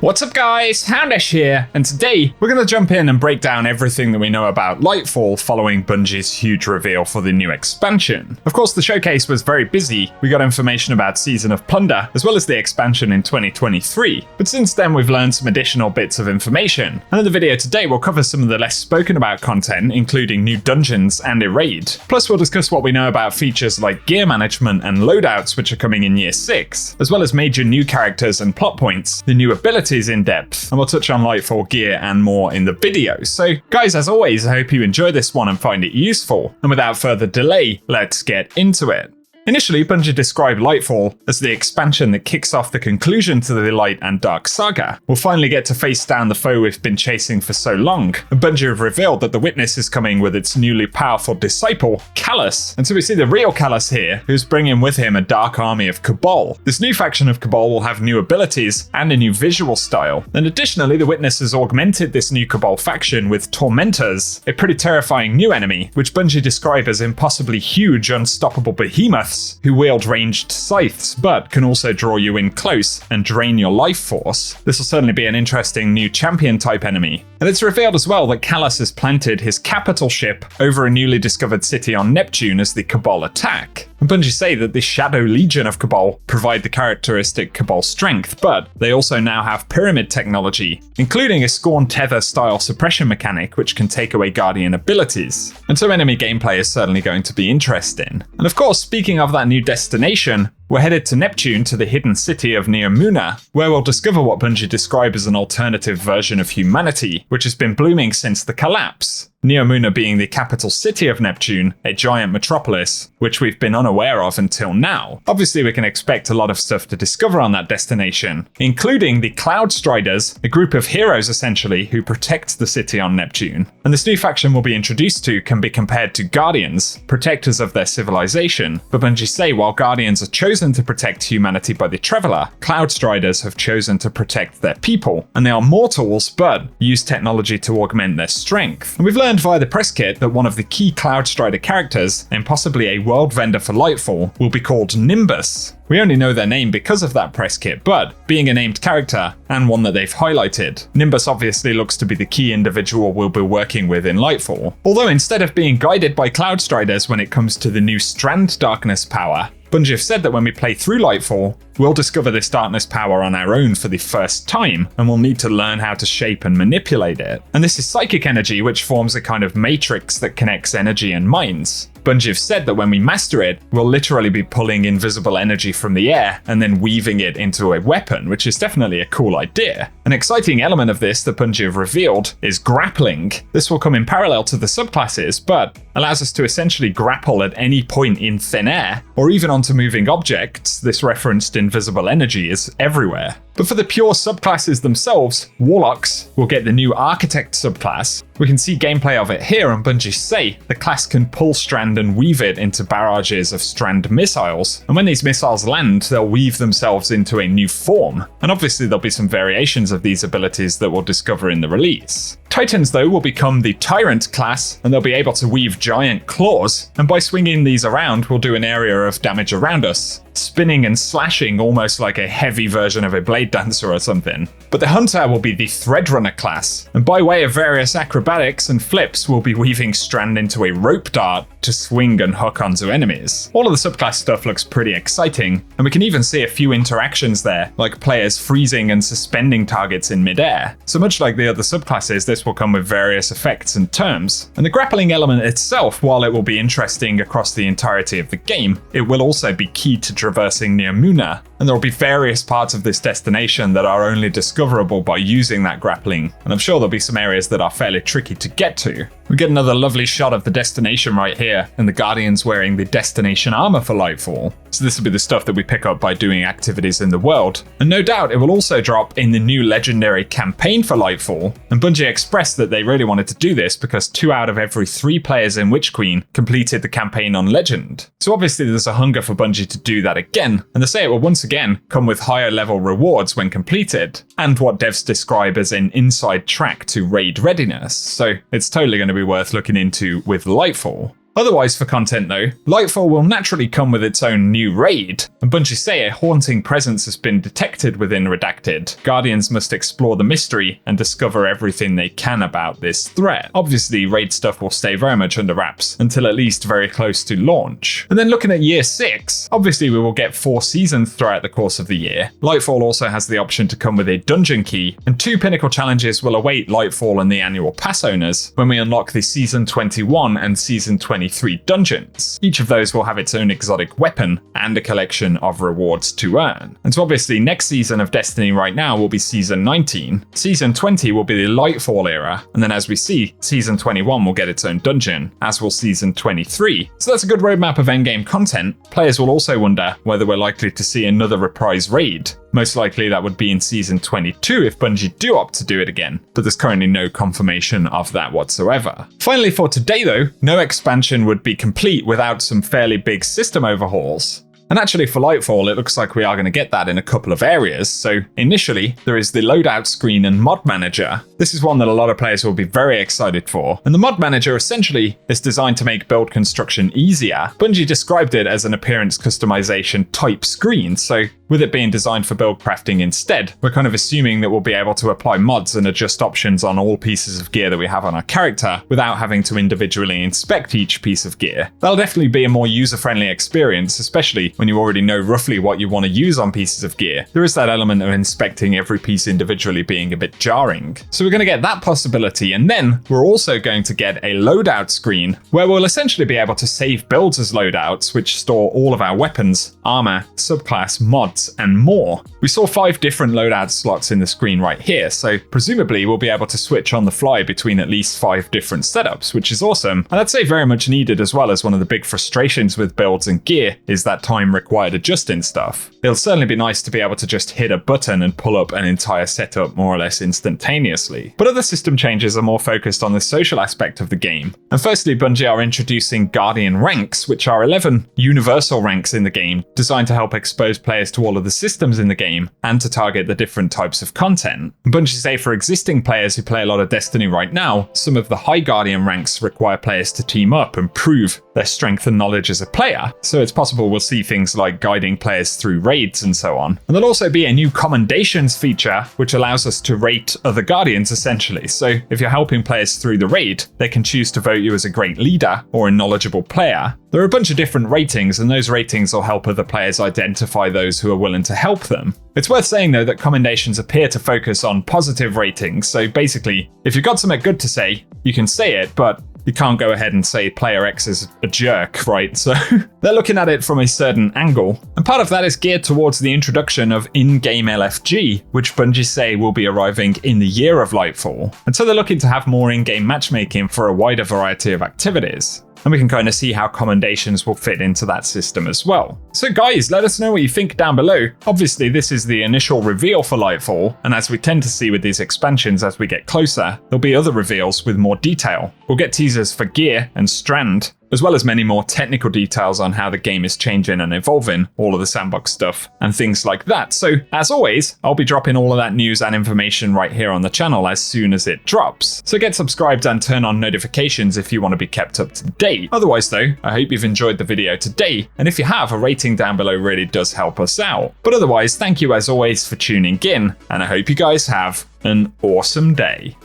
What's up guys, Houndish here, and today we're going to jump in and break down everything that we know about Lightfall following Bungie's huge reveal for the new expansion. Of course, the showcase was very busy. We got information about Season of Plunder, as well as the expansion in 2023, but since then we've learned some additional bits of information, and in the video today we'll cover some of the less spoken about content, including new dungeons and a raid. Plus we'll discuss what we know about features like gear management and loadouts which are coming in Year 6, as well as major new characters and plot points, the new abilities in depth, and we'll touch on Lightfall gear and more in the video. So guys, as always, I hope you enjoy this one and find it useful, and without further delay, let's get into it. Initially, Bungie described Lightfall as the expansion that kicks off the conclusion to the Light and Dark saga. We'll finally get to face down the foe we've been chasing for so long, and Bungie have revealed that the Witness is coming with its newly powerful disciple, Callus. And so we see the real Callus here, who's bringing with him a dark army of Cabal. This new faction of Cabal will have new abilities and a new visual style. And additionally, the Witness has augmented this new Cabal faction with Tormentors, a pretty terrifying new enemy, which Bungie describe as impossibly huge, unstoppable behemoths who wield ranged scythes, but can also draw you in close and drain your life force. This will certainly be an interesting new champion type enemy. And it's revealed as well that Callus has planted his capital ship over a newly discovered city on Neptune as the Cabal attack. And Bungie say that the Shadow Legion of Cabal provide the characteristic Cabal strength, but they also now have pyramid technology, including a Scorn Tether style suppression mechanic which can take away Guardian abilities. And so enemy gameplay is certainly going to be interesting. And of course, speaking of that new destination, we're headed to Neptune, to the hidden city of Neomuna, where we'll discover what Bungie describe as an alternative version of humanity, which has been blooming since the collapse. Neomuna being the capital city of Neptune, a giant metropolis, which we've been unaware of until now. Obviously, we can expect a lot of stuff to discover on that destination, including the Cloud Striders, a group of heroes essentially who protect the city on Neptune. And this new faction we'll be introduced to can be compared to Guardians, protectors of their civilization. But Bungie say while Guardians are chosen to protect humanity by the Traveler, Cloud Striders have chosen to protect their people, and they are mortals but use technology to augment their strength. And we've learned via the press kit that one of the key Cloud Strider characters, and possibly a world vendor for Lightfall, will be called Nimbus. We only know their name because of that press kit, but being a named character and one that they've highlighted, Nimbus obviously looks to be the key individual we'll be working with in Lightfall. Although instead of being guided by Cloud Striders when it comes to the new Strand darkness power, Bungie have said that when we play through Lightfall, we'll discover this darkness power on our own for the first time, and we'll need to learn how to shape and manipulate it. And this is psychic energy, which forms a kind of matrix that connects energy and minds. Bungie have said that when we master it, we'll literally be pulling invisible energy from the air and then weaving it into a weapon, which is definitely a cool idea. An exciting element of this that Bungie have revealed is grappling. This will come in parallel to the subclasses, but allows us to essentially grapple at any point in thin air, or even onto moving objects. This referenced invisible energy is everywhere. But for the pure subclasses themselves, Warlocks will get the new Architect subclass. We can see gameplay of it here, and Bungie say the class can pull Strand and weave it into barrages of Strand missiles, and when these missiles land, they'll weave themselves into a new form. And obviously there'll be some variations of these abilities that we'll discover in the release. Titans, though, will become the Tyrant class, and they'll be able to weave giant claws, and by swinging these around, we'll do an area of damage around us, spinning and slashing almost like a heavy version of a blade dancer or something. But the Hunter will be the Threadrunner class, and by way of various acrobatics and flips, we'll be weaving Strand into a rope dart to swing and hook onto enemies. All of the subclass stuff looks pretty exciting, and we can even see a few interactions there, like players freezing and suspending targets in midair. So much like the other subclasses, this will come with various effects and terms. And the grappling element itself, while it will be interesting across the entirety of the game, it will also be key to traversing Neomuna, and there will be various parts of this destination that are only discoverable by using that grappling, and I'm sure there'll be some areas that are fairly tricky to get to. We get another lovely shot of the destination right here, and the Guardians wearing the destination armor for Lightfall. So this will be the stuff that we pick up by doing activities in the world, and no doubt it will also drop in the new legendary campaign for Lightfall, and Bungie expressed that they really wanted to do this because 2 out of every 3 players in Witch Queen completed the campaign on Legend. So obviously there's a hunger for Bungie to do that again, and they say it will once again come with higher level rewards when completed, and what devs describe as an inside track to raid readiness, so it's totally going to be worth looking into with Lightfall. Otherwise for content though, Lightfall will naturally come with its own new raid, and Bungie say a haunting presence has been detected within Redacted. Guardians must explore the mystery and discover everything they can about this threat. Obviously, raid stuff will stay very much under wraps until at least very close to launch. And then looking at year 6, obviously we will get 4 seasons throughout the course of the year. Lightfall also has the option to come with a dungeon key, and 2 pinnacle challenges will await Lightfall and the annual pass owners when we unlock the Season 21 and Season 23 dungeons. Each of those will have its own exotic weapon and a collection of rewards to earn. And so obviously next season of Destiny right now will be Season 19, Season 20 will be the Lightfall era, and then as we see, Season 21 will get its own dungeon, as will Season 23. So that's a good roadmap of endgame content. Players will also wonder whether we're likely to see another reprise raid. Most likely that would be in Season 22 if Bungie do opt to do it again, but there's currently no confirmation of that whatsoever. Finally for today though, no expansion would be complete without some fairly big system overhauls. And actually for Lightfall, it looks like we are going to get that in a couple of areas. So initially, there is the loadout screen and mod manager. This is one that a lot of players will be very excited for. And the mod manager essentially is designed to make build construction easier. Bungie described it as an appearance customization type screen. So with it being designed for build crafting instead, we're kind of assuming that we'll be able to apply mods and adjust options on all pieces of gear that we have on our character without having to individually inspect each piece of gear. That'll definitely be a more user-friendly experience, especially when you already know roughly what you want to use on pieces of gear. There is that element of inspecting every piece individually being a bit jarring. So we're going to get that possibility, and then we're also going to get a loadout screen where we'll essentially be able to save builds as loadouts, which store all of our weapons, armor, subclass, mods, and more. We saw 5 different loadout slots in the screen right here, so presumably we'll be able to switch on the fly between at least 5 different setups, which is awesome, and I'd say very much needed as well, as one of the big frustrations with builds and gear is that time required adjusting stuff. It'll certainly be nice to be able to just hit a button and pull up an entire setup more or less instantaneously. But other system changes are more focused on the social aspect of the game. And firstly, Bungie are introducing Guardian ranks, which are 11 universal ranks in the game, designed to help expose players to all of the systems in the game and to target the different types of content. Bungie say for existing players who play a lot of Destiny right now, some of the high Guardian ranks require players to team up and prove their strength and knowledge as a player. So it's possible we'll see things like guiding players through raids and so on. And there'll also be a new commendations feature, which allows us to rate other Guardians essentially. So if you're helping players through the raid, they can choose to vote you as a great leader or a knowledgeable player. There are a bunch of different ratings, and those ratings will help other players identify those who are willing to help them. It's worth saying though that commendations appear to focus on positive ratings, so basically, if you've got something good to say, you can say it, but you can't go ahead and say player X is a jerk, right? So they're looking at it from a certain angle. And part of that is geared towards the introduction of in-game LFG, which Bungie say will be arriving in the year of Lightfall. And so they're looking to have more in-game matchmaking for a wider variety of activities. And we can kind of see how commendations will fit into that system as well. So guys, let us know what you think down below. Obviously, this is the initial reveal for Lightfall, and as we tend to see with these expansions as we get closer, there'll be other reveals with more detail. We'll get teasers for Gear and Strand, as well as many more technical details on how the game is changing and evolving, all of the sandbox stuff, and things like that. So, as always, I'll be dropping all of that news and information right here on the channel as soon as it drops. So get subscribed and turn on notifications if you want to be kept up to date. Otherwise though, I hope you've enjoyed the video today, and if you have, a rating down below really does help us out. But otherwise, thank you as always for tuning in, and I hope you guys have an awesome day.